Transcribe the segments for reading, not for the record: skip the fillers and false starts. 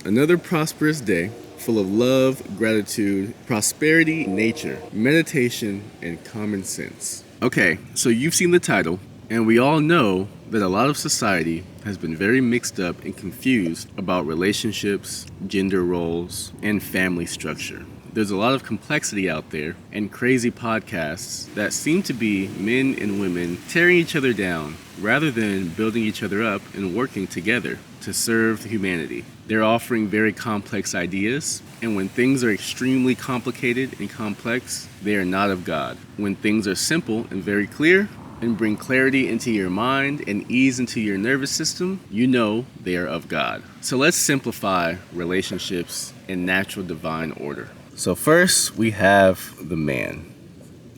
Another prosperous day full of love, gratitude, prosperity, nature, meditation, and common sense. Okay, so you've seen the title, and we all know that a lot of society has been very mixed up and confused about relationships, gender roles, and family structure. There's a lot of complexity out there and crazy podcasts that seem to be men and women tearing each other down rather than building each other up and working together to serve humanity. They're offering very complex ideas, and when things are extremely complicated and complex, they are not of God. When things are simple and very clear, and bring clarity into your mind and ease into your nervous system, you know they are of God. So let's simplify relationships in natural divine order. So first, we have the man.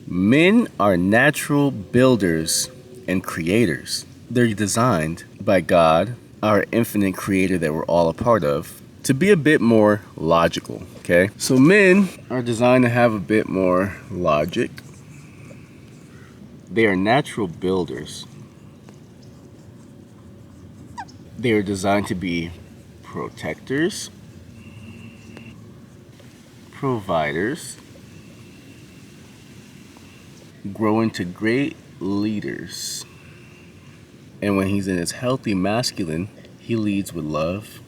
Men are natural builders and creators. They're designed by God, our infinite creator that we're all a part of, to be a bit more logical, okay? So men are designed to have a bit more logic. They are natural builders. They are designed to be protectors, providers, grow into great leaders. And when he's in his healthy masculine, he leads with love,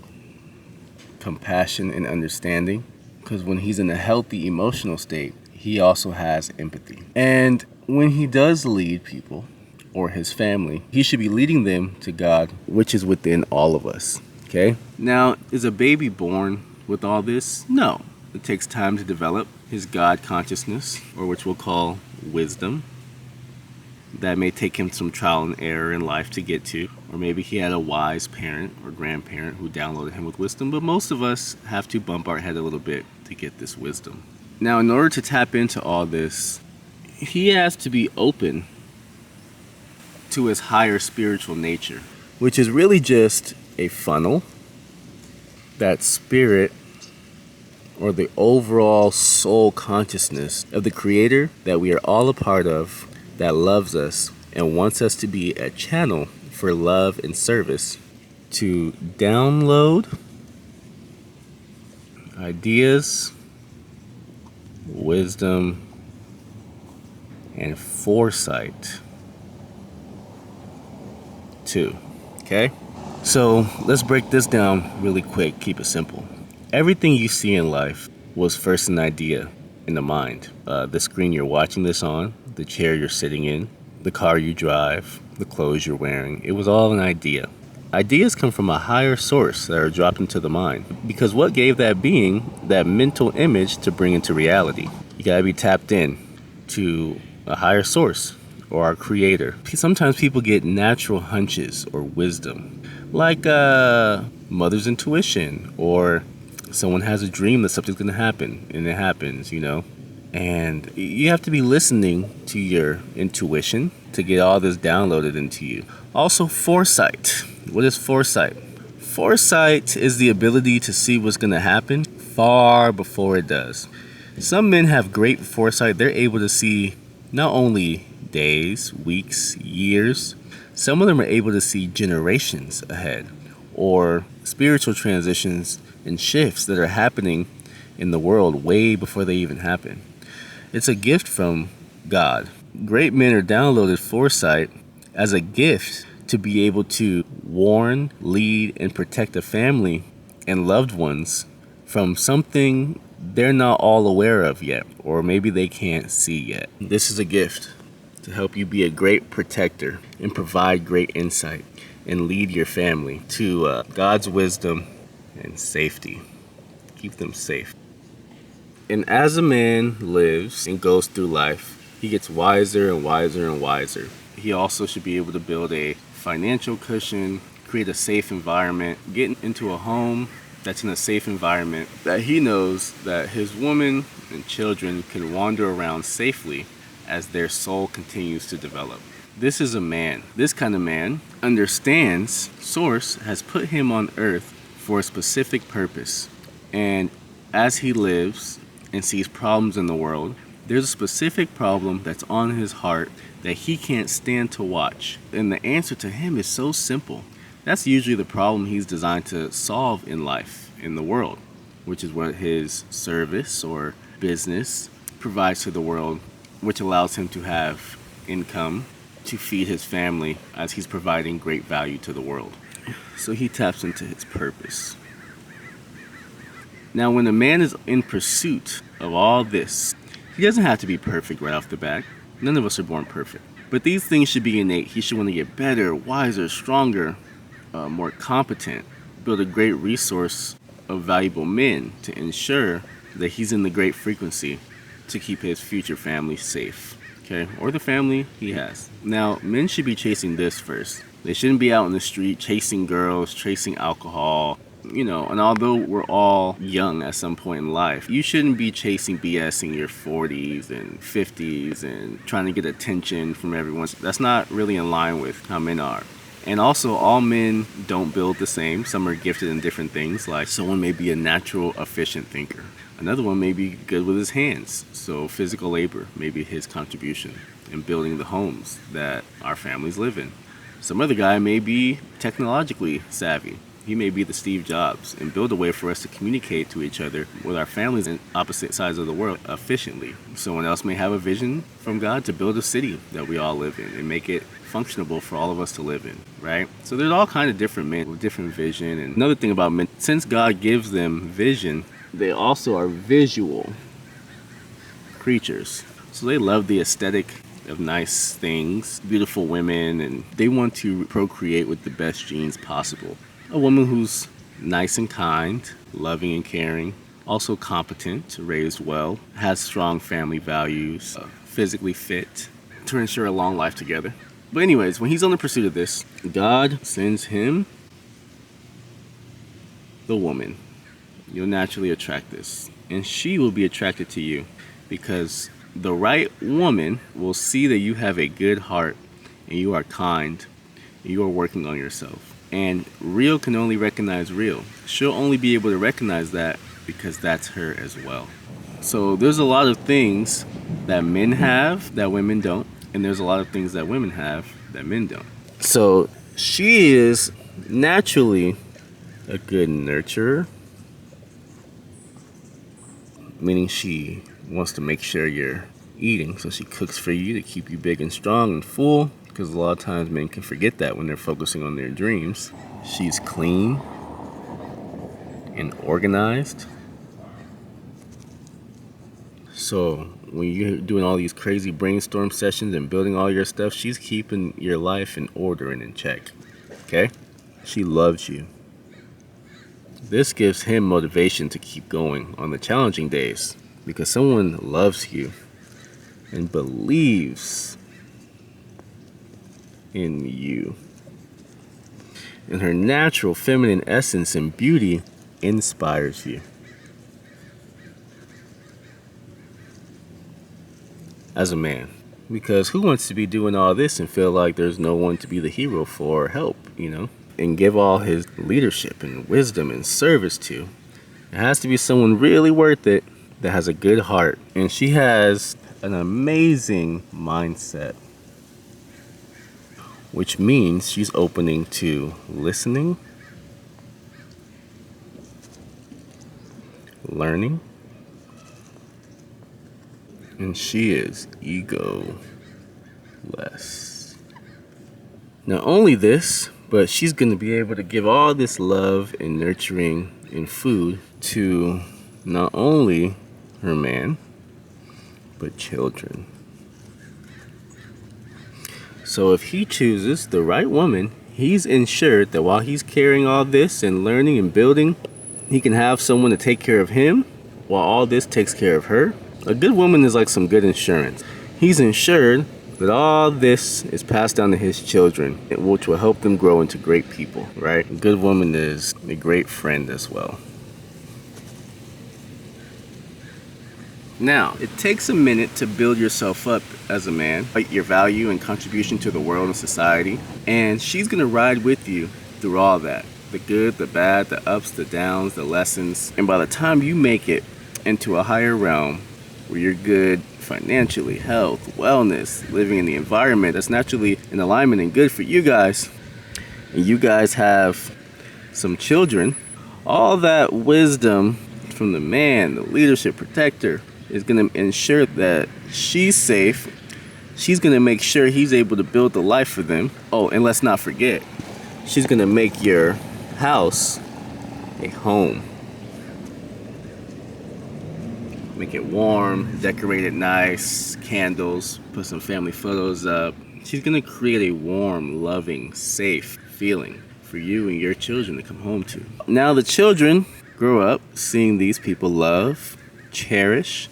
compassion, and understanding. Because when he's in a healthy emotional state, he also has empathy. And when he does lead people or his family, he should be leading them to God, which is within all of us. Okay? Now, is a baby born with all this? No. It takes time to develop his God consciousness, or which we'll call wisdom. That may take him some trial and error in life to get to. Or maybe he had a wise parent or grandparent who downloaded him with wisdom. But most of us have to bump our head a little bit to get this wisdom. Now, in order to tap into all this, he has to be open to his higher spiritual nature, which is really just a funnel that spirit or the overall soul consciousness of the Creator that we are all a part of, that loves us and wants us to be a channel for love and service, to download ideas, wisdom, and foresight too. Okay? So let's break this down really quick, keep it simple. Everything you see in life was first an idea in the mind. The screen you're watching this on, the chair you're sitting in, the car you drive, the clothes you're wearing, it was all an idea. Ideas come from a higher source that are dropped into the mind. Because what gave that being that mental image to bring into reality? You gotta be tapped in to a higher source or our creator. Sometimes people get natural hunches or wisdom, like mother's intuition, or someone has a dream that something's gonna happen and it happens, you know. And you have to be listening to your intuition to get all this downloaded into you. Also, foresight. What is foresight? Foresight is the ability to see what's gonna happen far before it does. Some men have great foresight. They're able to see not only days, weeks, years. Some of them are able to see generations ahead, or spiritual transitions and shifts that are happening in the world way before they even happen. It's a gift from God. Great men are downloaded foresight as a gift to be able to warn, lead, and protect a family and loved ones from something they're not all aware of yet, or maybe they can't see yet. This is a gift to help you be a great protector and provide great insight and lead your family to God's wisdom and safety. Keep them safe. And as a man lives and goes through life, he gets wiser and wiser and wiser. He also should be able to build a financial cushion, create a safe environment, get into a home that's in a safe environment that he knows that his woman and children can wander around safely as their soul continues to develop. This is a man. This kind of man understands Source has put him on earth for a specific purpose. And as he lives and sees problems in the world, there's a specific problem that's on his heart that he can't stand to watch. And the answer to him is so simple. That's usually the problem he's designed to solve in life. in the world, which is what his service or business provides to the world, which allows him to have income to feed his family as he's providing great value to the world. So he taps into his purpose. Now, when a man is in pursuit of all this, he doesn't have to be perfect right off the bat. None of us are born perfect. But these things should be innate. He should want to get better, wiser, stronger, more competent, build a great resource of valuable men to ensure that he's in the great frequency to keep his future family safe, okay? Or the family he has. Now, men should be chasing this first. They shouldn't be out in the street chasing girls, chasing alcohol, and although we're all young at some point in life, you shouldn't be chasing BS in your 40s and 50s and trying to get attention from everyone. That's not really in line with how men are. And also, all men don't build the same. Some are gifted in different things, like someone may be a natural, efficient thinker. Another one may be good with his hands, so physical labor may be his contribution in building the homes that our families live in. Some other guy may be technologically savvy. He may be the Steve Jobs and build a way for us to communicate to each other with our families in opposite sides of the world efficiently. Someone else may have a vision from God to build a city that we all live in and make it functionable for all of us to live in, right? So there's all kind of different men with different vision. And another thing about men, since God gives them vision, they also are visual creatures. So they love the aesthetic of nice things, beautiful women, and they want to procreate with the best genes possible. A woman who's nice and kind, loving and caring, also competent, raised well, has strong family values, physically fit to ensure a long life together. But anyways, when he's on the pursuit of this, God sends him the woman. You'll naturally attract this. And she will be attracted to you because the right woman will see that you have a good heart and you are kind and you are working on yourself. And real can only recognize real. She'll only be able to recognize that because that's her as well. So there's a lot of things that men have that women don't. And there's a lot of things that women have that men don't. So she is naturally a good nurturer, meaning she wants to make sure you're eating. So she cooks for you to keep you big and strong and full, because a lot of times men can forget that when they're focusing on their dreams. She's clean and organized. So when you're doing all these crazy brainstorm sessions and building all your stuff, she's keeping your life in order and in check. Okay? She loves you. This gives him motivation to keep going on the challenging days because someone loves you and believes in you. And her natural feminine essence and beauty inspires you. As a man. Because who wants to be doing all this and feel like there's no one to be the hero for or help, and give all his leadership and wisdom and service to? It has to be someone really worth it that has a good heart. And she has an amazing mindset, which means she's opening to listening, learning, and she is ego-less. Not only this, but she's going to be able to give all this love and nurturing and food to not only her man, but children. So if he chooses the right woman, he's ensured that while he's carrying all this and learning and building, he can have someone to take care of him while all this takes care of her. A good woman is like some good insurance. He's ensured that all this is passed down to his children, which will help them grow into great people, right? A good woman is a great friend as well. Now, it takes a minute to build yourself up as a man, your value and contribution to the world and society, and she's gonna ride with you through all that. The good, the bad, the ups, the downs, the lessons. And by the time you make it into a higher realm, where you're good financially, health, wellness, living in the environment that's naturally in alignment and good for you guys, and you guys have some children, All that wisdom from the man, the leadership protector, is going to ensure that she's safe. She's going to make sure he's able to build the life for them. Oh, and let's not forget, she's going to make your house a home. Make it warm, decorate it nice, candles, put some family photos up. She's going to create a warm, loving, safe feeling for you and your children to come home to. Now the children grow up seeing these people love, cherish,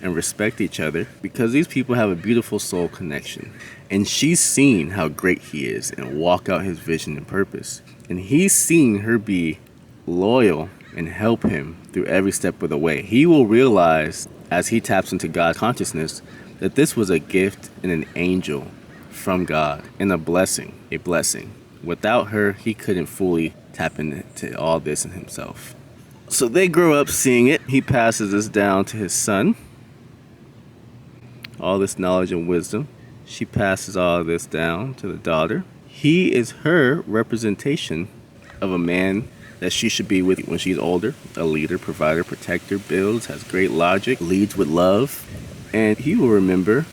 and respect each other because these people have a beautiful soul connection. And she's seen how great he is and walk out his vision and purpose. And he's seen her be loyal and help him through every step of the way. He will realize as he taps into God's consciousness that this was a gift and an angel from God and a blessing. Without her, he couldn't fully tap into all this in himself. So they grow up seeing it. He passes this down to his son. All this knowledge and wisdom. She passes all of this down to the daughter. He is her representation of a man that she should be with when she's older. A leader, provider, protector, builds, has great logic, leads with love. And he will remember,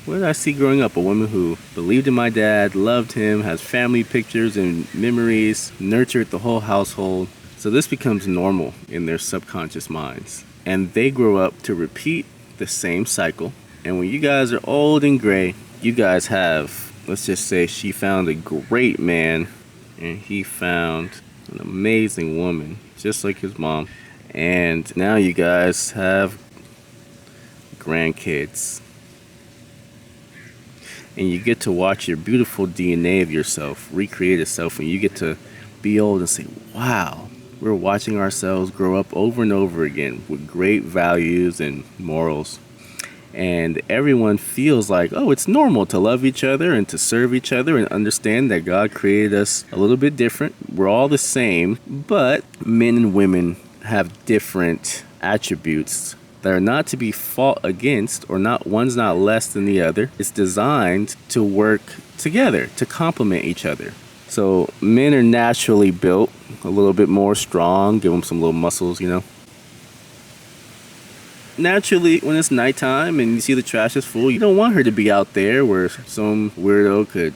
what did I see growing up? A woman who believed in my dad, loved him, has family pictures and memories, nurtured the whole household. So this becomes normal in their subconscious minds. And they grow up to repeat the same cycle. And when you guys are old and gray, you guys have, let's just say she found a great man and he found an amazing woman, just like his mom. And now you guys have grandkids. And you get to watch your beautiful DNA of yourself recreate itself, and you get to be old and say, wow, we're watching ourselves grow up over and over again with great values and morals. And everyone feels like, oh, it's normal to love each other and to serve each other and understand that God created us a little bit different. We're all the same, but men and women have different attributes that are not to be fought against, or not, one's not less than the other. It's designed to work together, to complement each other. So men are naturally built a little bit more strong, give them some little muscles, Naturally, when it's nighttime and you see the trash is full, you don't want her to be out there where some weirdo could,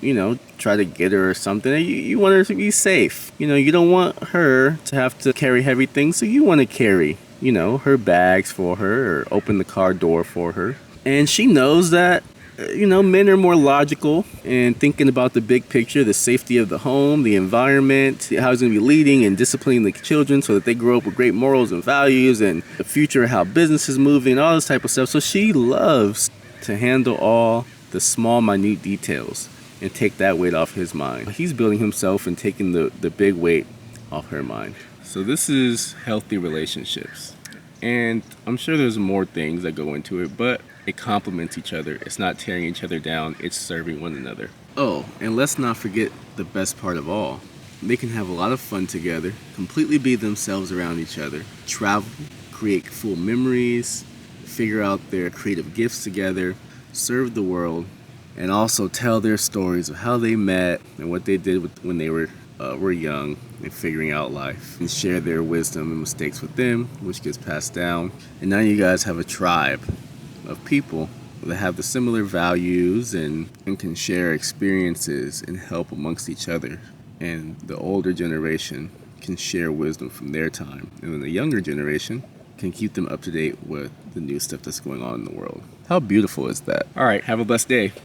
try to get her or something. You want her to be safe. You don't want her to have to carry heavy things, so you want to carry, her bags for her or open the car door for her. And she knows that, men are more logical and thinking about the big picture, the safety of the home, the environment, how he's going to be leading and disciplining the children so that they grow up with great morals and values, and the future, how business is moving, all this type of stuff. So she loves to handle all the small, minute details and take that weight off his mind. He's building himself and taking the big weight off her mind. So this is healthy relationships. And I'm sure there's more things that go into it, but it complements each other. It's not tearing each other down. It's serving one another. Oh, and let's not forget the best part of all. They can have a lot of fun together, completely be themselves around each other, travel, create full memories, figure out their creative gifts together, serve the world, and also tell their stories of how they met and what they did when they were young and figuring out life, and share their wisdom and mistakes with them, which gets passed down. And now you guys have a tribe of people that have the similar values and can share experiences and help amongst each other. And the older generation can share wisdom from their time, and then the younger generation can keep them up to date with the new stuff that's going on in the world. How beautiful is that? All right, have a blessed day.